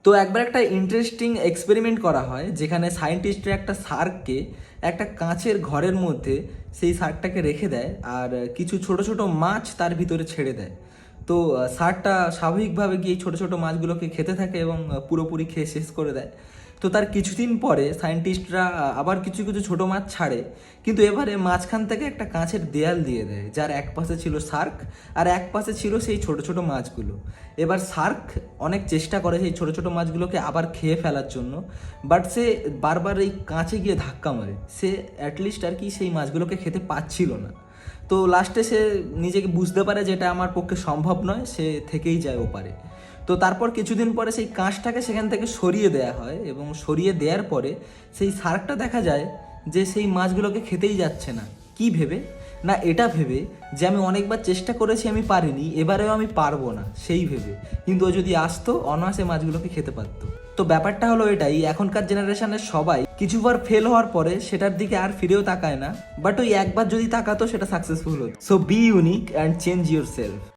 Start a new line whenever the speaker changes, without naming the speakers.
তো একবার একটা ইন্টারেস্টিং এক্সপেরিমেন্ট করা হয়, যেখানে সায়েন্টিস্টরা একটা শার্ককে একটা কাঁচের ঘরের মধ্যে সেই শার্কটাকে রেখে দেয় আর কিছু ছোট ছোট মাছ তার ভিতরে ছেড়ে দেয়। তো শার্কটা স্বাভাবিকভাবে গিয়ে ছোট ছোট মাছগুলোকে খেতে থাকে এবং পুরোপুরি খেয়ে শেষ করে দেয়। তো তার কিছুদিন পরে সায়েন্টিস্টরা আবার কিছু কিছু ছোট মাছ ছাড়ে, কিন্তু এবারে মাঝখান থেকে একটা কাঁচের দেয়াল দিয়ে দেয়, যার এক পাশে ছিল শার্ক আর এক পাশে ছিল সেই ছোট ছোট মাছগুলো। এবার শার্ক অনেক চেষ্টা করে সেই ছোট ছোট মাছগুলোকে আবার খেয়ে ফেলার জন্য, বাট সে বারবার এই কাঁচে গিয়ে ধাক্কা মারে, সে অ্যাটলিস্ট আর কি সেই মাছগুলোকে খেতে পাচ্ছিল না। তো লাস্টে সে নিজেকে বুঝতে পারে যে এটা আমার পক্ষে সম্ভব নয়, সে থেকেই যায় ওপারে। তো তারপর কিছুদিন পরে সেই কাঁচটাকে সেখান থেকে সরিয়ে দেয়া হয়, এবং সরিয়ে দেওয়ার পরে সেই শার্কটা দেখা যায় যে সেই মাছগুলোকে খেতেই যাচ্ছে না। কি ভেবে? না এটা ভেবে যে আমি অনেকবার চেষ্টা করেছি, আমি পারিনি, এবারেও আমি পারবো না, সেই ভেবে। কিন্তু ও যদি আসতো, অনায়াসে মাছগুলোকে খেতে পারতো। তো ব্যাপারটা হলো এটাই, এখনকার জেনারেশনের সবাই কিছুবার ফেল হওয়ার পরে সেটার দিকে আর ফিরেও তাকায় না, বাট ওই একবার যদি তাকাতো সেটা সাকসেসফুল হতো। So be unique and change your self.